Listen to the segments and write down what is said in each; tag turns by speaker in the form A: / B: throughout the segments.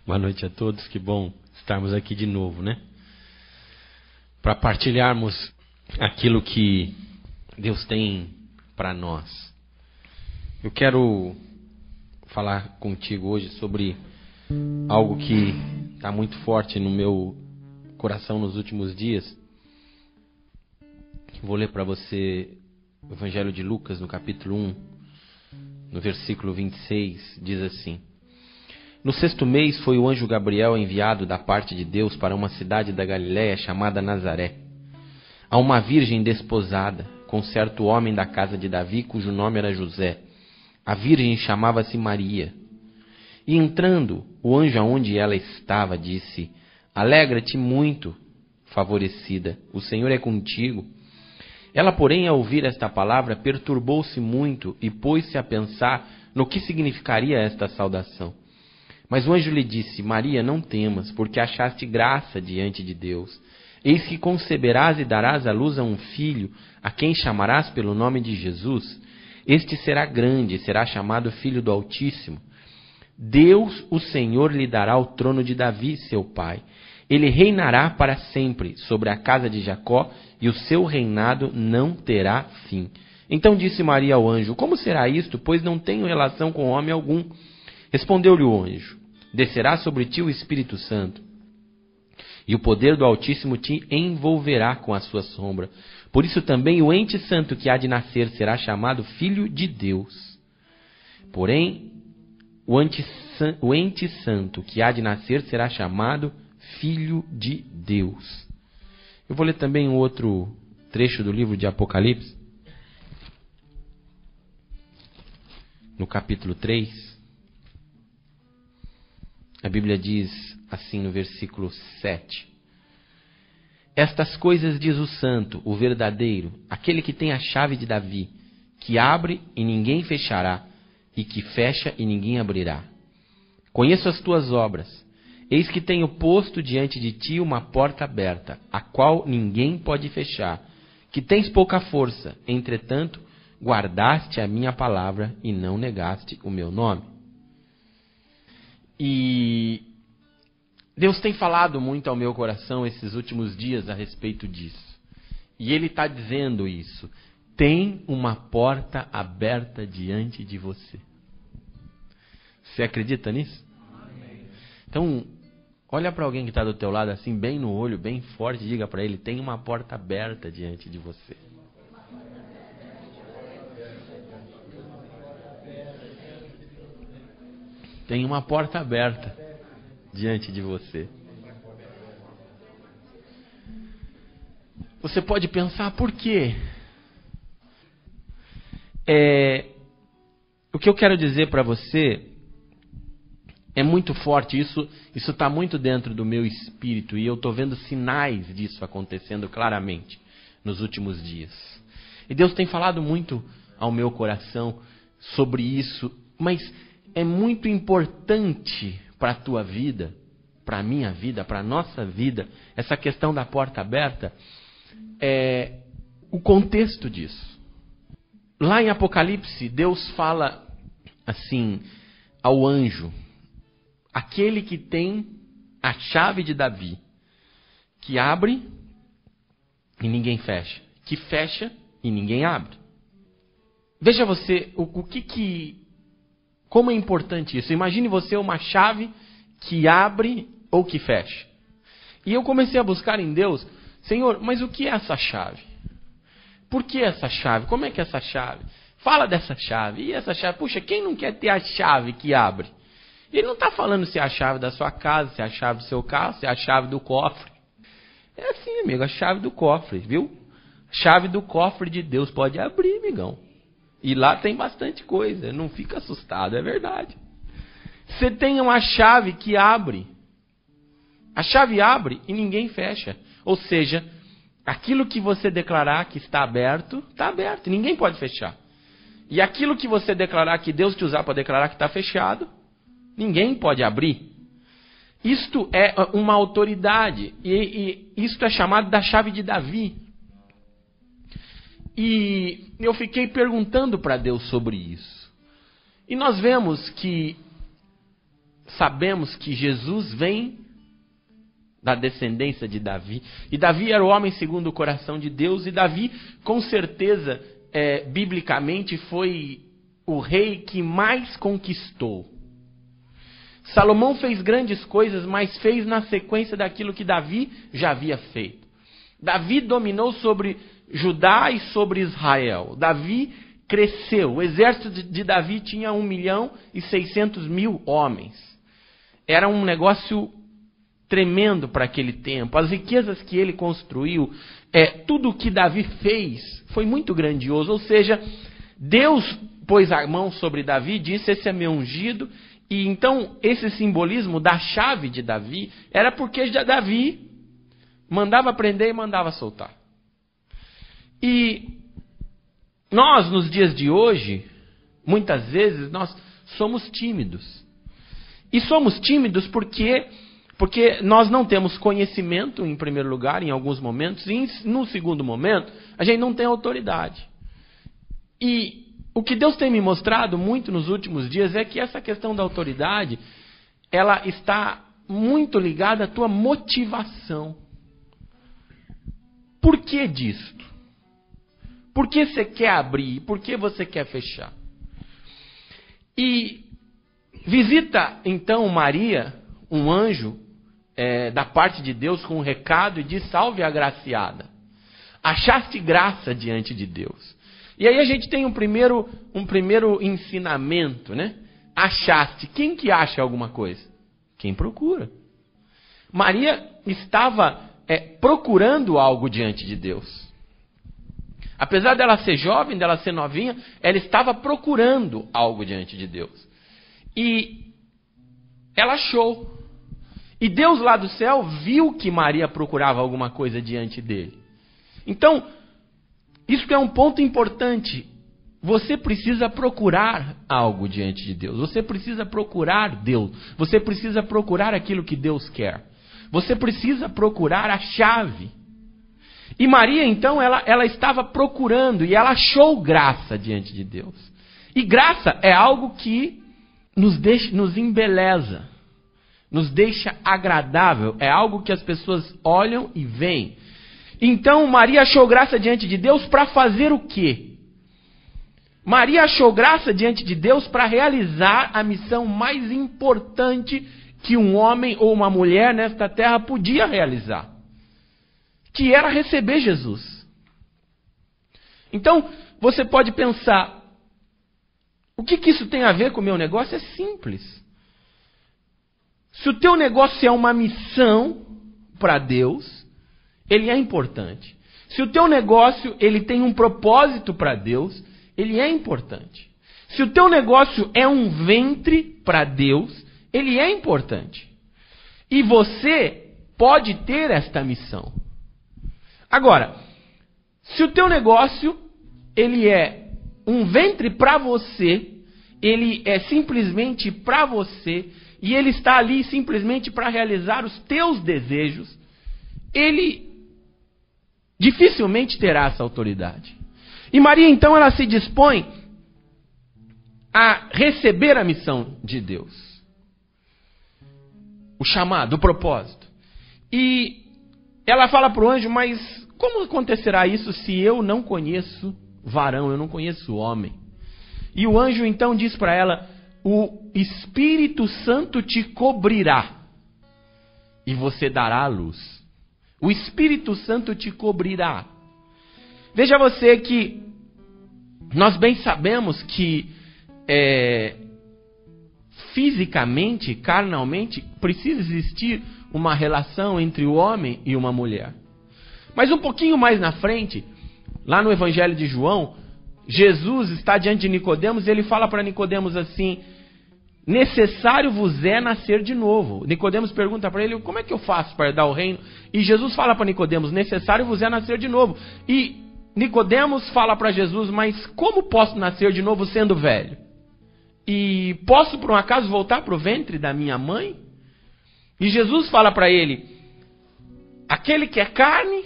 A: Boa noite a todos, que bom estarmos aqui de novo, né? Para partilharmos aquilo que Deus tem para nós. Eu quero falar contigo hoje sobre algo que está muito forte no meu coração nos últimos dias. Vou ler para você o Evangelho de Lucas, no capítulo 1, no versículo 26, diz assim: No 6º mês foi o anjo Gabriel enviado da parte de Deus para uma cidade da Galiléia chamada Nazaré, a uma virgem desposada, com certo homem da casa de Davi, cujo nome era José. A virgem chamava-se Maria. E entrando, o anjo aonde ela estava disse: Alegra-te muito, favorecida, o Senhor é contigo. Ela, porém, ao ouvir esta palavra, perturbou-se muito e pôs-se a pensar no que significaria esta saudação. Mas o anjo lhe disse: Maria, não temas, porque achaste graça diante de Deus. Eis que conceberás e darás à luz a um filho, a quem chamarás pelo nome de Jesus. Este será grande e será chamado Filho do Altíssimo. Deus, o Senhor, lhe dará o trono de Davi, seu pai. Ele reinará para sempre sobre a casa de Jacó, e o seu reinado não terá fim. Então disse Maria ao anjo: Como será isto, pois não tenho relação com homem algum? Respondeu-lhe o anjo: Descerá sobre ti o Espírito Santo, e o poder do Altíssimo te envolverá com a sua sombra. Por isso também o ente santo que há de nascer será chamado Filho de Deus. Porém, o ente santo que há de nascer será chamado Filho de Deus. Eu vou ler também um outro trecho do livro de Apocalipse, no capítulo 3. A Bíblia diz assim no versículo 7. Estas coisas diz o santo, o verdadeiro, aquele que tem a chave de Davi, que abre e ninguém fechará, e que fecha e ninguém abrirá. Conheço as tuas obras. Eis que tenho posto diante de ti uma porta aberta, a qual ninguém pode fechar, que tens pouca força, entretanto, guardaste a minha palavra e não negaste o meu nome. E Deus tem falado muito ao meu coração esses últimos dias a respeito disso. E Ele está dizendo isso: tem uma porta aberta diante de você. Você acredita nisso? Amém. Então, olha para alguém que está do teu lado assim, bem no olho, bem forte, e diga para ele: tem uma porta aberta diante de você. Tem uma porta aberta diante de você. Você pode pensar, por quê? O que eu quero dizer para você é muito forte. Isso está muito dentro do meu espírito e eu estou vendo sinais disso acontecendo claramente nos últimos dias. E Deus tem falado muito ao meu coração sobre isso, mas é muito importante para a tua vida, para a minha vida, para a nossa vida, essa questão da porta aberta, o contexto disso. Lá em Apocalipse, Deus fala assim ao anjo: aquele que tem a chave de Davi, que abre e ninguém fecha, que fecha e ninguém abre. Veja você, como é importante isso. Imagine você uma chave que abre ou que fecha. E eu comecei a buscar em Deus: Senhor, mas o que é essa chave? Por que essa chave? Como é que é essa chave? Fala dessa chave. E essa chave? Puxa, quem não quer ter a chave que abre? Ele não está falando se é a chave da sua casa, se é a chave do seu carro, se é a chave do cofre. É assim, amigo, a chave do cofre, viu? A chave do cofre de Deus pode abrir, amigão. E lá tem bastante coisa, não fica assustado, é verdade. Você tem uma chave que abre. A chave abre e ninguém fecha. Ou seja, aquilo que você declarar que está aberto, ninguém pode fechar. E aquilo que você declarar, que Deus te usar para declarar que está fechado, ninguém pode abrir. Isto é uma autoridade. E isto é chamado da chave de Davi. E eu fiquei perguntando para Deus sobre isso. E nós vemos que sabemos que Jesus vem da descendência de Davi. E Davi era o homem segundo o coração de Deus. E Davi, com certeza, biblicamente, foi o rei que mais conquistou. Salomão fez grandes coisas, mas fez na sequência daquilo que Davi já havia feito. Davi dominou sobre Judá e sobre Israel. Davi cresceu. O exército de Davi tinha 1.600.000 homens. Era um negócio tremendo para aquele tempo. As riquezas que ele construiu, tudo o que Davi fez foi muito grandioso. Ou seja, Deus pôs a mão sobre Davi e disse: esse é meu ungido. E então esse simbolismo da chave de Davi era porque Davi mandava prender e mandava soltar. E nós, nos dias de hoje, muitas vezes nós somos tímidos. E somos tímidos porque nós não temos conhecimento, em primeiro lugar, em alguns momentos, e no segundo momento, a gente não tem autoridade. E o que Deus tem me mostrado muito nos últimos dias é que essa questão da autoridade, ela está muito ligada à tua motivação. Por que disto? Por que você quer abrir? Por que você quer fechar? E visita então Maria, um anjo da parte de Deus com um recado e diz: salve a agraciada. Achaste graça diante de Deus. E aí a gente tem um primeiro ensinamento, né? Achaste. Quem que acha alguma coisa? Quem procura. Maria estava procurando algo diante de Deus. Apesar dela ser jovem, dela ser novinha, ela estava procurando algo diante de Deus. E ela achou. E Deus lá do céu viu que Maria procurava alguma coisa diante dele. Então, isso é um ponto importante. Você precisa procurar algo diante de Deus. Você precisa procurar Deus. Você precisa procurar aquilo que Deus quer. Você precisa procurar a chave. E Maria, então, ela estava procurando e ela achou graça diante de Deus. E graça é algo que nos embeleza, nos deixa agradável. É algo que as pessoas olham e veem. Então, Maria achou graça diante de Deus para fazer o quê? Maria achou graça diante de Deus para realizar a missão mais importante que um homem ou uma mulher nesta terra podia realizar, que era receber Jesus. Então, você pode pensar, o que isso tem a ver com o meu negócio? É simples. Se o teu negócio é uma missão para Deus, ele é importante. Se o teu negócio ele tem um propósito para Deus, ele é importante. Se o teu negócio é um ventre para Deus, ele é importante. E você pode ter esta missão. Agora, se o teu negócio ele é um ventre para você, ele é simplesmente para você, e ele está ali simplesmente para realizar os teus desejos, ele dificilmente terá essa autoridade. E Maria, então, ela se dispõe a receber a missão de Deus. O chamado, o propósito. E ela fala para o anjo: mas como acontecerá isso se eu não conheço varão, eu não conheço homem? E o anjo então diz para ela: o Espírito Santo te cobrirá e você dará a luz. O Espírito Santo te cobrirá. Veja você que nós bem sabemos que fisicamente, carnalmente, precisa existir uma relação entre o homem e uma mulher. Mas um pouquinho mais na frente, lá no Evangelho de João, Jesus está diante de Nicodemos e ele fala para Nicodemos assim: necessário vos é nascer de novo. Nicodemos pergunta para ele: como é que eu faço para herdar o reino? E Jesus fala para Nicodemos: necessário vos é nascer de novo. E Nicodemos fala para Jesus: mas como posso nascer de novo sendo velho? E posso por um acaso voltar para o ventre da minha mãe? E Jesus fala para ele: aquele que é carne,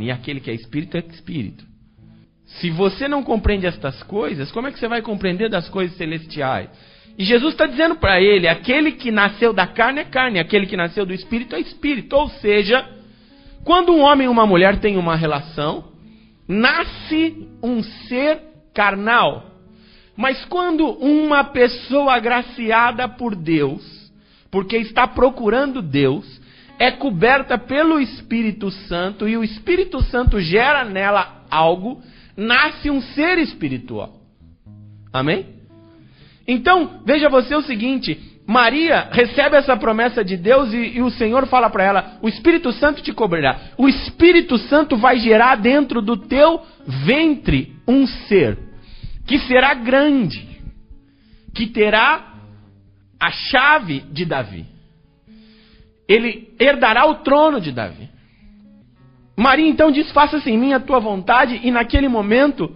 A: e aquele que é espírito, é espírito. Se você não compreende estas coisas, como é que você vai compreender das coisas celestiais? E Jesus está dizendo para ele, aquele que nasceu da carne é carne, aquele que nasceu do Espírito é Espírito. Ou seja, quando um homem e uma mulher têm uma relação, nasce um ser carnal. Mas quando uma pessoa agraciada por Deus, porque está procurando Deus, é coberta pelo Espírito Santo, e o Espírito Santo gera nela algo, nasce um ser espiritual. Amém? Então, veja você o seguinte, Maria recebe essa promessa de Deus e o Senhor fala para ela, o Espírito Santo te cobrirá. O Espírito Santo vai gerar dentro do teu ventre um ser que será grande, que terá a chave de Davi. Ele herdará o trono de Davi. Maria então diz, faça-se em mim a tua vontade, e naquele momento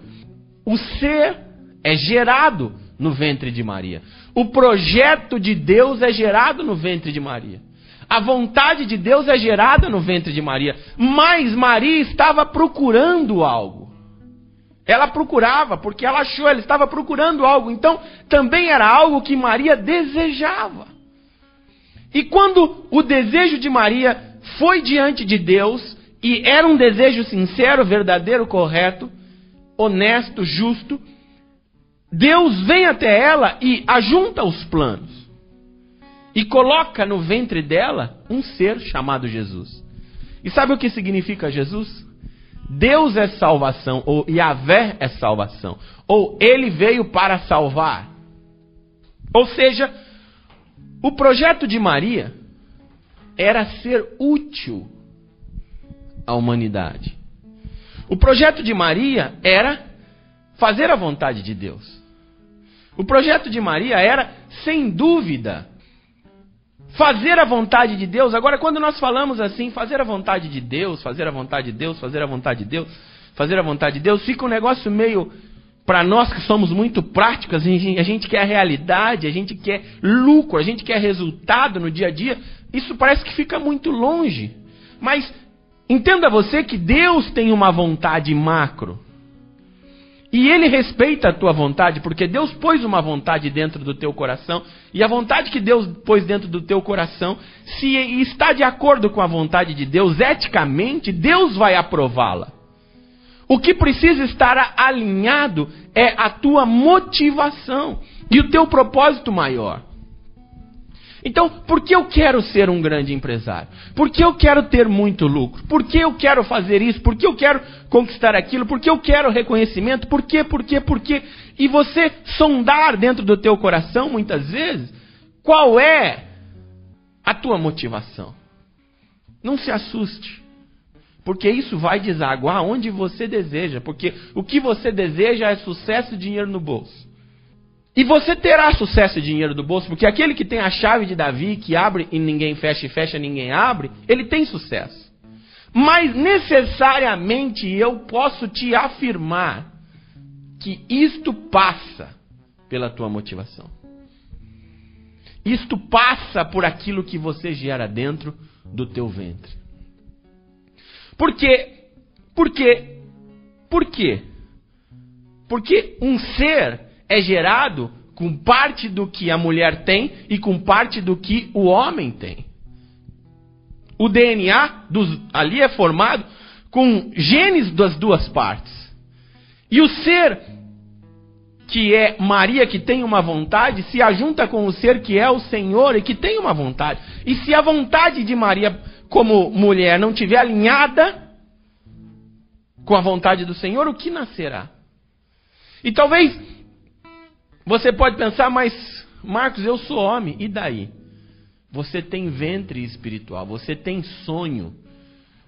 A: o ser é gerado no ventre de Maria. O projeto de Deus é gerado no ventre de Maria. A vontade de Deus é gerada no ventre de Maria. Mas Maria estava procurando algo. Ela procurava, porque ela achou, ela estava procurando algo. Então, também era algo que Maria desejava. E quando o desejo de Maria foi diante de Deus, e era um desejo sincero, verdadeiro, correto, honesto, justo, Deus vem até ela e ajunta os planos. E coloca no ventre dela um ser chamado Jesus. E sabe o que significa Jesus? Deus é salvação, ou Yahvé é salvação. Ou Ele veio para salvar. Ou seja, o projeto de Maria era ser útil à humanidade. O projeto de Maria era fazer a vontade de Deus. O projeto de Maria era, sem dúvida, fazer a vontade de Deus. Agora, quando nós falamos assim, fazer a vontade de Deus, fazer a vontade de Deus, fazer a vontade de Deus, fazer a vontade de Deus, fica um negócio meio, para nós que somos muito práticos, a gente quer realidade, a gente quer lucro, a gente quer resultado no dia a dia, isso parece que fica muito longe. Mas entenda você que Deus tem uma vontade macro. E Ele respeita a tua vontade, porque Deus pôs uma vontade dentro do teu coração, e a vontade que Deus pôs dentro do teu coração, se está de acordo com a vontade de Deus, eticamente, Deus vai aprová-la. O que precisa estar alinhado é a tua motivação e o teu propósito maior. Então, por que eu quero ser um grande empresário? Por que eu quero ter muito lucro? Por que eu quero fazer isso? Por que eu quero conquistar aquilo? Por que eu quero reconhecimento? Por quê? E você sondar dentro do teu coração, muitas vezes, qual é a tua motivação. Não se assuste, porque isso vai desaguar onde você deseja, porque o que você deseja é sucesso e dinheiro no bolso. E você terá sucesso e dinheiro do bolso, porque aquele que tem a chave de Davi, que abre e ninguém fecha, e fecha e ninguém abre, ele tem sucesso. Mas necessariamente eu posso te afirmar que isto passa pela tua motivação. Isto passa por aquilo que você gera dentro do teu ventre. Por quê? Por quê? Por quê? Porque um ser é gerado com parte do que a mulher tem e com parte do que o homem tem. O DNA ali é formado com genes das duas partes. E o ser que é Maria, que tem uma vontade, se ajunta com o ser que é o Senhor e que tem uma vontade. E se a vontade de Maria como mulher não estiver alinhada com a vontade do Senhor, o que nascerá? E talvez você pode pensar, mas Marcos, eu sou homem, e daí? Você tem ventre espiritual, você tem sonho.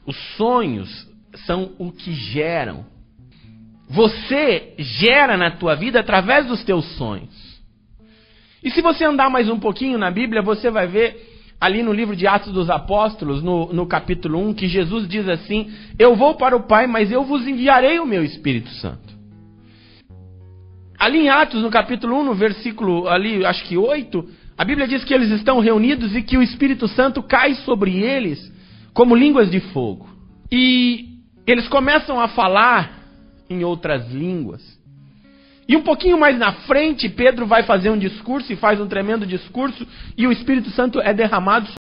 A: Os sonhos são o que geram. Você gera na tua vida através dos teus sonhos. E se você andar mais um pouquinho na Bíblia, você vai ver ali no livro de Atos dos Apóstolos, no capítulo 1, que Jesus diz assim: eu vou para o Pai, mas eu vos enviarei o meu Espírito Santo. Ali em Atos, no capítulo 1, no versículo ali, acho que 8, a Bíblia diz que eles estão reunidos e que o Espírito Santo cai sobre eles como línguas de fogo. E eles começam a falar em outras línguas.
B: E um pouquinho mais na frente, Pedro vai fazer um discurso e faz um tremendo discurso, e o Espírito Santo é derramado